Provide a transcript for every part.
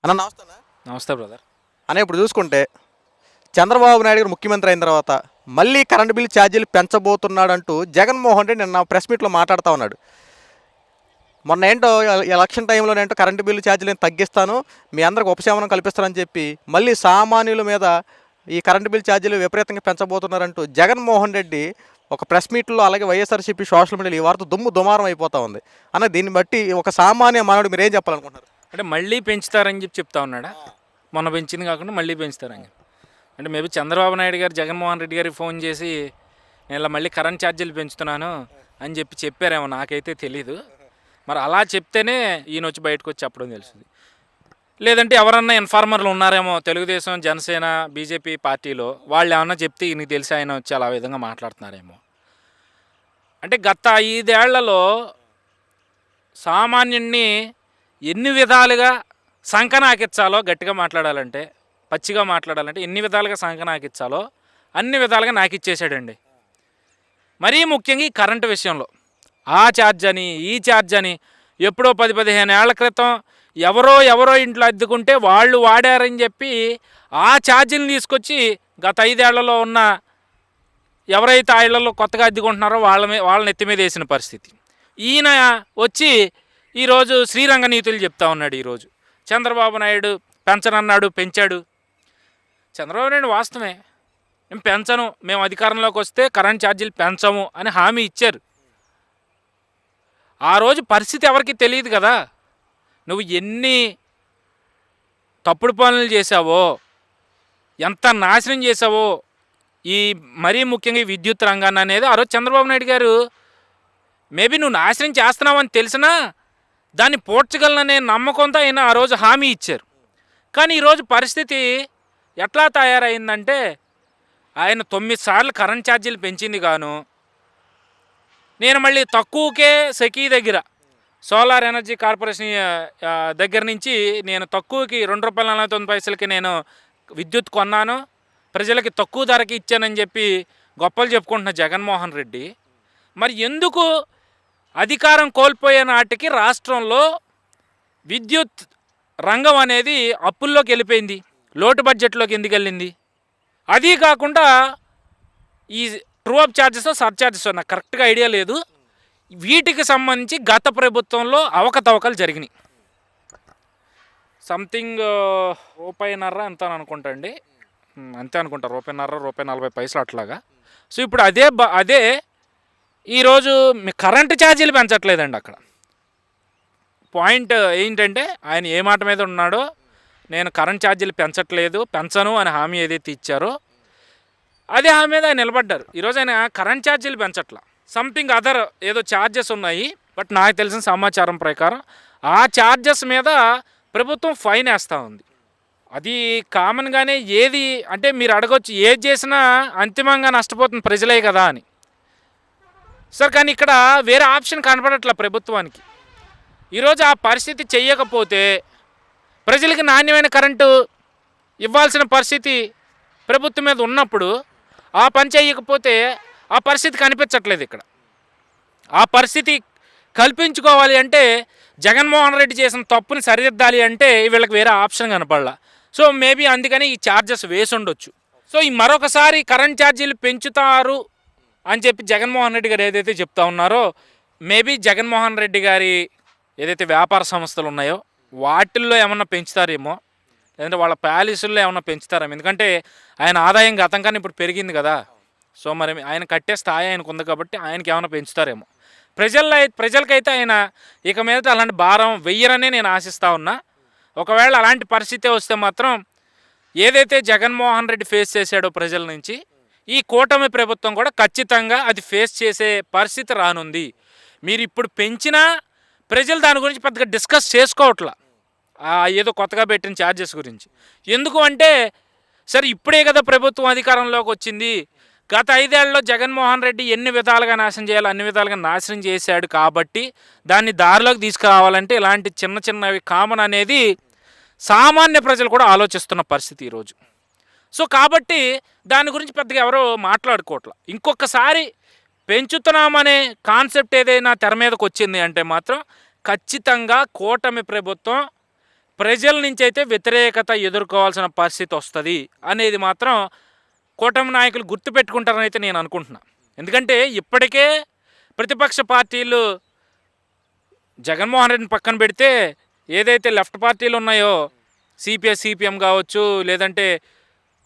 అన్న నమస్తే అన్న. నమస్తే బ్రదర్. అన్న ఇప్పుడు చూసుకుంటే చంద్రబాబు నాయుడు గారు ముఖ్యమంత్రి అయిన తర్వాత మళ్ళీ కరెంటు బిల్లు ఛార్జీలు పెంచబోతున్నాడంటూ జగన్మోహన్ రెడ్డి నిన్న ప్రెస్ మీట్లో మాట్లాడుతూ ఉన్నాడు. మొన్న ఏంటో ఎలక్షన్ టైంలోనేంటో కరెంటు బిల్లు ఛార్జీలు నేను తగ్గిస్తాను, మీ అందరికి ఉపశమనం కల్పిస్తానని చెప్పి మళ్ళీ సామాన్యుల మీద ఈ కరెంటు బిల్లు ఛార్జీలు విపరీతంగా పెంచబోతున్నారంటూ జగన్మోహన్ రెడ్డి ఒక ప్రెస్ మీట్లో అలాగే వైఎస్ఆర్సీపీ సోషల్ మీడియాలో ఈ వార్త దుమారం అయిపోతూ ఉంది. అన్న దీన్ని బట్టి ఒక సామాన్య మానవుడు మీరు ఏం చెప్పాలనుకుంటున్నారు? అంటే మళ్ళీ పెంచుతారని చెప్పి చెప్తా ఉన్నాడా? మొన్న పెంచింది కాకుండా మళ్ళీ పెంచుతారని అంటే మేబీ చంద్రబాబు నాయుడు గారు జగన్మోహన్ రెడ్డి గారికి ఫోన్ చేసి నేను ఇలా మళ్ళీ కరెంట్ ఛార్జీలు పెంచుతున్నాను అని చెప్పారేమో, నాకైతే తెలీదు. మరి అలా చెప్తేనే ఈయన వచ్చి బయటకు వచ్చి చెప్పడం తెలుస్తుంది. లేదంటే ఎవరన్నా ఇన్ఫార్మర్లు ఉన్నారేమో తెలుగుదేశం, జనసేన, బీజేపీ పార్టీలో, వాళ్ళు ఏమన్నా చెప్తే ఈయనకి తెలిసి ఆయన వచ్చి అలా విధంగా మాట్లాడుతున్నారేమో. అంటే గత 5 ఏళ్లలో సామాన్యుణ్ణి ఎన్ని విధాలుగా సంకనాకిచ్చాలో, గట్టిగా మాట్లాడాలంటే, పచ్చిగా మాట్లాడాలంటే ఎన్ని విధాలుగా సంకనాకిచ్చాలో అన్ని విధాలుగా నాకిచ్చేసాడండి. మరీ ముఖ్యంగా ఈ కరెంటు విషయంలో ఆ ఛార్జ్ అని ఈ ఛార్జ్ అని ఎప్పుడో 10-15 ఏళ్ల క్రితం ఎవరో ఇంట్లో అద్దెకుంటే వాళ్ళు వాడారని చెప్పి ఆ ఛార్జీని తీసుకొచ్చి గత 5 ఏళ్లలో ఉన్న ఎవరైతే ఆ ఇళ్లలో కొత్తగా అద్దెకుంటున్నారో వాళ్ళని ఎత్తి మీద వేసిన పరిస్థితి. ఈయన వచ్చి ఈరోజు శ్రీరంగ నీతులు చెప్తా ఉన్నాడు. ఈరోజు చంద్రబాబు నాయుడు పెంచనన్నాడు, పెంచాడు. చంద్రబాబు నాయుడు వాస్తవమే, మేము పెంచను, మేము అధికారంలోకి వస్తే కరెంట్ ఛార్జీలు పెంచము అని హామీ ఇచ్చారు. ఆ రోజు పరిస్థితి ఎవరికి తెలియదు కదా. నువ్వు ఎన్ని తప్పుడు పనులు చేసావో, ఎంత నాశనం చేసావో ఈ మరీ ముఖ్యంగా ఈ విద్యుత్ రంగాన్ని అనేది ఆ రోజు చంద్రబాబు నాయుడు గారు మేబీ నువ్వు నాశనం చేస్తున్నావని తెలిసినా దాన్ని పోడ్చగలననే నమ్మకంతో ఆయన ఆ రోజు హామీ ఇచ్చారు. కానీ ఈరోజు పరిస్థితి ఎట్లా తయారైందంటే ఆయన 9 సార్లు కరెంట్ ఛార్జీలు పెంచింది గాను, నేను మళ్ళీ తక్కువకే సెకీ దగ్గర సోలార్ ఎనర్జీ కార్పొరేషన్ దగ్గర నుంచి నేను తక్కువకి ₹2.49 నేను విద్యుత్ కొన్నాను, ప్రజలకి తక్కువ ధరకి ఇచ్చానని చెప్పి గొప్పలు చెప్పుకుంటున్న జగన్మోహన్ రెడ్డి మరి ఎందుకు అధికారం కోల్పోయే నాటికి రాష్ట్రంలో విద్యుత్ రంగం అనేది అప్పుల్లోకి వెళ్ళిపోయింది, లోటు బడ్జెట్లోకి ఎందుకు వెళ్ళింది? అదీ కాకుండా ఈ ట్రూ అప్ ఛార్జెస్, సర్ఛార్జెస్ నాకు కరెక్ట్గా ఐడియా లేదు, వీటికి సంబంధించి గత ప్రభుత్వంలో అవకతవకలు జరిగినాయి. సంథింగ్ ₹1.5 ఎంత అనుకుంటా అండి, అంతే అనుకుంటా, ₹1.50, ₹1.40 అట్లాగా. సో ఇప్పుడు అదే ఈరోజు మీ కరెంటు ఛార్జీలు పెంచట్లేదండి. అక్కడ పాయింట్ ఏంటంటే ఆయన ఏ మాట మీద ఉన్నాడో, నేను కరెంట్ ఛార్జీలు పెంచను అని హామీ ఏదైతే ఇచ్చారో అదే హామీ మీద ఆయన నిలబడ్డారు. ఈరోజు ఆయన కరెంట్ ఛార్జీలు పెంచట్లా, సంథింగ్ అదర్ ఏదో ఛార్జెస్ ఉన్నాయి. బట్ నాకు తెలిసిన సమాచారం ప్రకారం ఆ ఛార్జెస్ మీద ప్రభుత్వం ఫైన్ వేస్తూ ఉంది. అది కామన్గానే ఏది అంటే మీరు అడగొచ్చు, ఏది చేసినా అంతిమంగా నష్టపోతుంది ప్రజలే కదా అని. సార్ కానీ ఇక్కడ వేరే ఆప్షన్ కనపడట్లా ప్రభుత్వానికి. ఈరోజు ఆ పరిస్థితి చెయ్యకపోతే ప్రజలకి నాణ్యమైన కరెంటు ఇవ్వాల్సిన పరిస్థితి ప్రభుత్వం మీద ఉన్నప్పుడు ఆ పని చేయకపోతే ఆ పరిస్థితి కనిపించట్లేదు. ఇక్కడ ఆ పరిస్థితి కల్పించుకోవాలి అంటే జగన్మోహన్ రెడ్డి చేసిన తప్పుని సరిదిద్దాలి అంటే వీళ్ళకి వేరే ఆప్షన్ కనపడలా. సో మేబీ అందుకని ఈ ఛార్జెస్ వేసి ఉండొచ్చు. సో ఈ మరొకసారి కరెంట్ ఛార్జీలు పెంచుతారు అని చెప్పి జగన్మోహన్ రెడ్డి గారు ఏదైతే చెప్తా ఉన్నారో, మేబీ జగన్మోహన్ రెడ్డి గారి ఏదైతే వ్యాపార సంస్థలు ఉన్నాయో వాటిల్లో ఏమన్నా పెంచుతారేమో, లేదంటే వాళ్ళ ప్యాలెస్ల్లో ఏమన్నా పెంచుతారేమో. ఎందుకంటే ఆయన ఆదాయం గతంకన్నా ఇప్పుడు పెరిగింది కదా. సో మరి ఆయన కట్టే స్థాయి ఆయనకు ఉంది కాబట్టి ఆయనకి ఏమైనా పెంచుతారేమో. ప్రజలకైతే ఆయన ఇక మీద అలాంటి భారం వెయ్యరనే నేను ఆశిస్తూ ఉన్నా. ఒకవేళ అలాంటి పరిస్థితి వస్తే మాత్రం ఏదైతే జగన్మోహన్ రెడ్డి ఫేస్ చేశాడో ప్రజల నుంచి, ఈ కూటమి ప్రభుత్వం కూడా ఖచ్చితంగా అది ఫేస్ చేసే పరిస్థితి రానుంది. మీరు ఇప్పుడు పెంచినా ప్రజలు దాని గురించి పెద్దగా డిస్కస్ చేసుకోవట్లా, ఏదో కొత్తగా పెట్టిన ఛార్జెస్ గురించి. ఎందుకు అంటే సరే ఇప్పుడే కదా ప్రభుత్వం అధికారంలోకి వచ్చింది, గత 5 ఏళ్లలో జగన్మోహన్ రెడ్డి ఎన్ని విధాలుగా నాశనం చేయాలో అన్ని విధాలుగా నాశనం చేశాడు కాబట్టి దాన్ని దారిలోకి తీసుకురావాలంటే ఇలాంటి చిన్నవి కామన్ అనేది సామాన్య ప్రజలు కూడా ఆలోచిస్తున్న పరిస్థితి ఈరోజు. సో కాబట్టి దాని గురించి పెద్దగా ఎవరో మాట్లాడుకోవట్లా. ఇంకొకసారి పెంచుతున్నామనే కాన్సెప్ట్ ఏదైనా తెర మీదకి వచ్చింది అంటే మాత్రం ఖచ్చితంగా కూటమి ప్రభుత్వం ప్రజల నుంచి అయితే వ్యతిరేకత ఎదుర్కోవాల్సిన పరిస్థితి వస్తుంది అనేది మాత్రం కూటమి నాయకులు గుర్తుపెట్టుకుంటారని అయితే నేను అనుకుంటున్నా. ఎందుకంటే ఇప్పటికే ప్రతిపక్ష పార్టీలు జగన్మోహన్ రెడ్డిని పక్కన పెడితే ఏదైతే లెఫ్ట్ పార్టీలు ఉన్నాయో సిపిఎం కావచ్చు, లేదంటే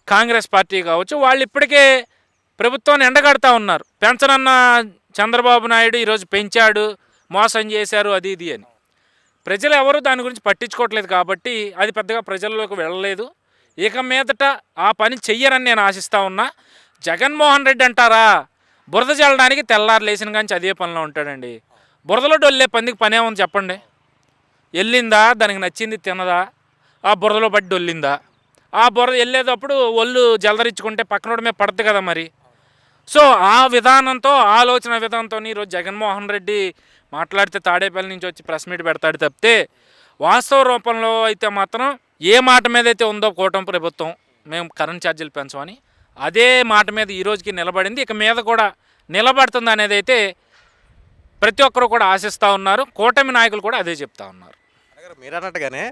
కాంగ్రెస్ పార్టీ కావచ్చు, వాళ్ళు ఇప్పటికే ప్రభుత్వాన్ని ఎండగడతా ఉన్నారు. పెంచనన్న చంద్రబాబు నాయుడు ఈరోజు పెంచాడు, మోసం చేశారు, అది ఇది అని. ప్రజలు ఎవరు దాని గురించి పట్టించుకోవట్లేదు కాబట్టి అది పెద్దగా ప్రజల్లోకి వెళ్ళలేదు. ఇక మీదట ఆ పని చెయ్యరని నేను ఆశిస్తూ ఉన్నా. జగన్మోహన్ రెడ్డి అంటారా, బురద చల్లడానికి తెల్లారు లేచిన కానీ అదే పనిలో ఉంటాడండి. బురదలో డొల్లే పందికి పని ఏముంది చెప్పండి? వెళ్ళిందా, దానికి నచ్చింది తినదా, ఆ బురదలో పడి డొల్లిందా? ఆ బురద వెళ్ళేటప్పుడు ఒళ్ళు జలదరించుకుంటే పక్కనోడి మీద పడుతుంది కదా మరి. సో ఆ విధానంతో, ఆలోచన విధానంతో ఈరోజు జగన్మోహన్ రెడ్డి మాట్లాడితే తాడేపల్లి నుంచి వచ్చి ప్రెస్ మీట్ పెడతాడు తప్పితే వాస్తవ రూపంలో అయితే మాత్రం ఏ మాట మీద అయితే ఉందో కూటమి ప్రభుత్వం మేము కరెంట్ ఛార్జీలు పెంచమని, అదే మాట మీద ఈ రోజుకి నిలబడింది, ఇక మీద కూడా నిలబడుతుంది అనేది అయితే ప్రతి ఒక్కరు కూడా ఆశిస్తూ ఉన్నారు. కూటమి నాయకులు కూడా అదే చెప్తా ఉన్నారు. మీరు అన్నట్టుగానే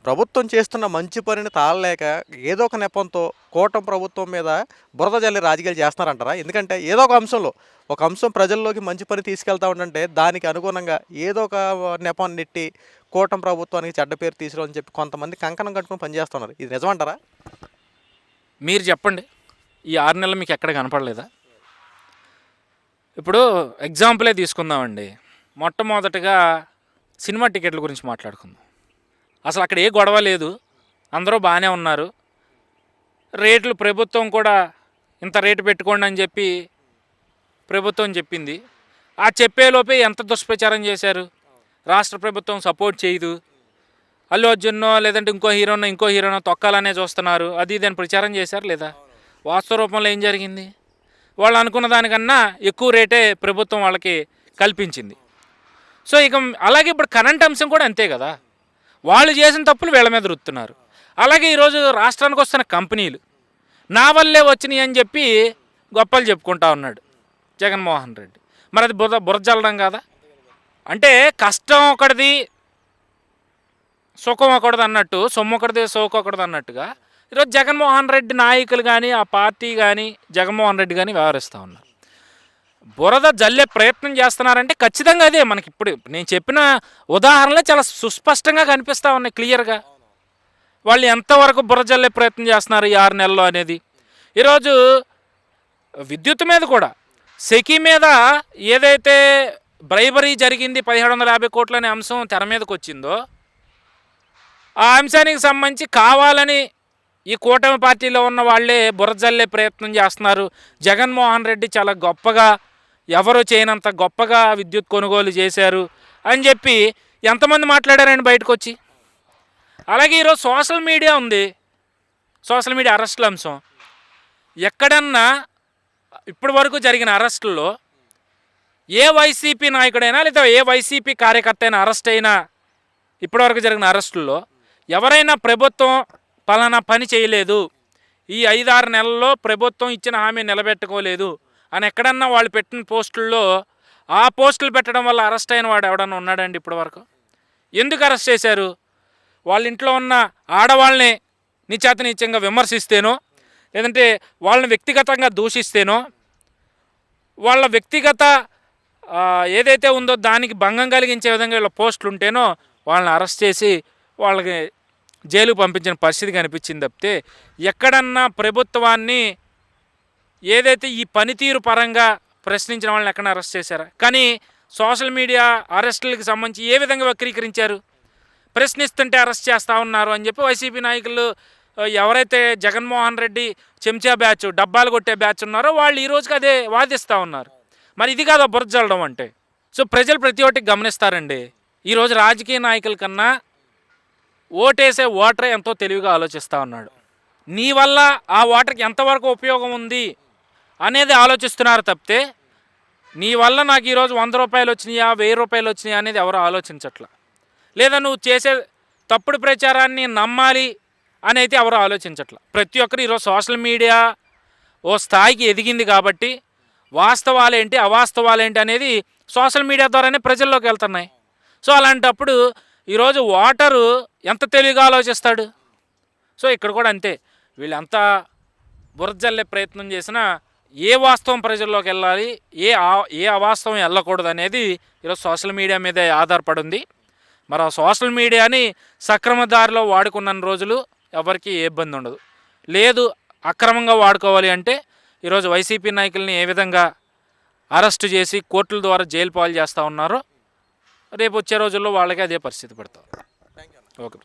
ప్రభుత్వం చేస్తున్న మంచి పనిని తాళలేక ఏదో ఒక నెపంతో కూటమి ప్రభుత్వం మీద బురద జల్లి రాజకీయాలు చేస్తున్నారంటారా? ఎందుకంటే ఏదో ఒక అంశం ప్రజల్లోకి మంచి పని తీసుకెళ్తా ఉంటే దానికి అనుగుణంగా ఏదో ఒక నెపం నెట్టి కూటమి ప్రభుత్వానికి చెడ్డ పేరు తీసుకురాని చెప్పి కొంతమంది కంకణం కట్టుకుని పనిచేస్తున్నారు. ఇది నిజమంటారా? మీరు చెప్పండి, ఈ 6 నెలలు మీకు ఎక్కడ కనపడలేదా? ఇప్పుడు ఎగ్జాంపులే తీసుకుందామండి. మొట్టమొదటిగా సినిమా టికెట్ల గురించి మాట్లాడుకుందాం. అసలు అక్కడ ఏ గొడవ లేదు, అందరూ బాగానే ఉన్నారు. రేట్లు ప్రభుత్వం కూడా ఇంత రేటు పెట్టుకోండి అని చెప్పి ప్రభుత్వం చెప్పింది. ఆ చెప్పేలోపే ఎంత దుష్ప్రచారం చేశారు. రాష్ట్ర ప్రభుత్వం సపోర్ట్ చేయదు, అల్లు అర్జున్నో లేదంటే ఇంకో హీరోనో తొక్కాలనే చూస్తున్నారు, అది ఇది అని ప్రచారం చేశారు లేదా? వాస్తవ రూపంలో ఏం జరిగింది? వాళ్ళు అనుకున్న దానికన్నా ఎక్కువ రేటే ప్రభుత్వం వాళ్ళకి కల్పించింది. సో ఇక అలాగే ఇప్పుడు కరెంట్ అంశం కూడా అంతే కదా. వాళ్ళు చేసిన తప్పులు వీళ్ళ మీద రుతున్నారు. అలాగే ఈరోజు రాష్ట్రానికి వస్తున్న కంపెనీలు నా వల్లే వచ్చినాయి అని చెప్పి గొప్పలు చెప్పుకుంటా ఉన్నాడు జగన్మోహన్ రెడ్డి. మరి అది బురద చల్లడం కాదా? అంటే కష్టం ఒకటిది, సుఖం ఒకటిది అన్నట్టు, సొమ్ము ఒకటిది, సోకు ఒకటిది అన్నట్టుగా ఈరోజు జగన్మోహన్ రెడ్డి నాయకులు కానీ, ఆ పార్టీ కానీ, జగన్మోహన్ రెడ్డి కానీ వ్యవహరిస్తూ ఉన్నారు. బురద జల్లే ప్రయత్నం చేస్తున్నారంటే ఖచ్చితంగా అదే. మనకి ఇప్పుడు నేను చెప్పిన ఉదాహరణలే చాలా సుస్పష్టంగా కనిపిస్తూ ఉన్నాయి, క్లియర్గా. వాళ్ళు ఎంతవరకు బురద జల్లే ప్రయత్నం చేస్తున్నారు ఈ 6 నెలల్లో అనేది. ఈరోజు విద్యుత్ మీద కూడా, సెకీ మీద ఏదైతే బ్రైబరీ జరిగింది 1750 కోట్లు అనే అంశం తెర మీదకి వచ్చిందో, ఆ అంశానికి సంబంధించి కావాలని ఈ కూటమి పార్టీలో ఉన్న వాళ్ళే బురద జల్లే ప్రయత్నం చేస్తున్నారు. జగన్మోహన్ రెడ్డి చాలా గొప్పగా, ఎవరు చేయనంత గొప్పగా విద్యుత్ కొనుగోలు చేశారు అని చెప్పి ఎంతమంది మాట్లాడారండి బయటకు వచ్చి. అలాగే ఈరోజు సోషల్ మీడియా ఉంది, సోషల్ మీడియా అరెస్టుల అంశం. ఎక్కడన్నా ఇప్పటి వరకు జరిగిన అరెస్టుల్లో ఏ వైసీపీ నాయకుడైనా లేదా ఏ వైసీపీ కార్యకర్త అయినా అరెస్ట్ అయినా, ఇప్పటివరకు జరిగిన అరెస్టుల్లో ఎవరైనా ప్రభుత్వం పలానా పని చేయలేదు, ఈ 5-6 నెలల్లో ప్రభుత్వం ఇచ్చిన హామీ నిలబెట్టుకోలేదు అని ఎక్కడన్నా వాళ్ళు పెట్టిన పోస్టుల్లో, ఆ పోస్టులు పెట్టడం వల్ల అరెస్ట్ అయిన వాడు ఎవడన్నా ఉన్నాడండి ఇప్పటివరకు? ఎందుకు అరెస్ట్ చేశారు? వాళ్ళ ఇంట్లో ఉన్న ఆడవాళ్ళని నీచాతనీచంగా విమర్శిస్తేనో, లేదంటే వాళ్ళని వ్యక్తిగతంగా దూషిస్తేనో, వాళ్ళ వ్యక్తిగత ఏదైతే ఉందో దానికి భంగం కలిగించే విధంగా వీళ్ళ పోస్టులు ఉంటేనో వాళ్ళని అరెస్ట్ చేసి వాళ్ళకి జైలుకు పంపించిన పరిస్థితి కనిపించింది తప్పితే ఎక్కడన్నా ప్రభుత్వాన్ని ఏదైతే ఈ పనితీరు పరంగా ప్రశ్నించిన వాళ్ళని ఎక్కడ అరెస్ట్ చేశారా? కానీ సోషల్ మీడియా అరెస్టులకు సంబంధించి ఏ విధంగా వక్రీకరించారు? ప్రశ్నిస్తుంటే అరెస్ట్ చేస్తూ ఉన్నారు అని చెప్పి వైసీపీ నాయకులు, ఎవరైతే జగన్మోహన్ రెడ్డి చెంచా బ్యాచ్, డబ్బాలు కొట్టే బ్యాచ్ ఉన్నారో వాళ్ళు ఈ రోజుకి అదే వాదిస్తూ ఉన్నారు. మరి ఇది కాదు బురద చల్లడం అంటే. సో ప్రజలు ప్రతి ఒక్కటి గమనిస్తారండి. ఈరోజు రాజకీయ నాయకుల కన్నా ఓటేసే ఓటరే ఎంతో తెలివిగా ఆలోచిస్తూ ఉన్నాడు. నీ వల్ల ఆ ఓటర్కి ఎంతవరకు ఉపయోగం ఉంది అనేది ఆలోచిస్తున్నారు తప్పితే నీ వల్ల నాకు ఈరోజు 100 రూపాయలు వచ్చినాయా, 1000 రూపాయలు వచ్చినాయా అనేది ఎవరు ఆలోచించట్లా. లేదా నువ్వు చేసే తప్పుడు ప్రచారాన్ని నమ్మాలి అని అయితే ఎవరు ఆలోచించట్లా. ప్రతి ఒక్కరు ఈరోజు సోషల్ మీడియా ఓ స్థాయికి ఎదిగింది కాబట్టి వాస్తవాలేంటి, అవాస్తవాలేంటి అనేది సోషల్ మీడియా ద్వారానే ప్రజల్లోకి వెళ్తున్నాయి. సో అలాంటప్పుడు ఈరోజు ఓటరు ఎంత తెలివిగా ఆలోచిస్తాడు. సో ఇక్కడ కూడా అంతే, వీళ్ళు ఎంత బురజల్లే ప్రయత్నం చేసినా ఏ వాస్తవం ప్రజల్లోకి వెళ్ళాలి, ఏ అవాస్తవం వెళ్ళకూడదు అనేది ఈరోజు సోషల్ మీడియా మీదే ఆధారపడి ఉంది. మరి ఆ సోషల్ మీడియాని సక్రమ దారిలో వాడుకున్న రోజులు ఎవరికి ఏ ఇబ్బంది ఉండదు. లేదు అక్రమంగా వాడుకోవాలి అంటే ఈరోజు వైసీపీ నాయకుల్ని ఏ విధంగా అరెస్ట్ చేసి కోర్టుల ద్వారా జైలు పాలు చేస్తూ ఉన్నారో రేపు వచ్చే రోజుల్లో వాళ్ళకి అదే పరిస్థితి పడతారు. ఓకే.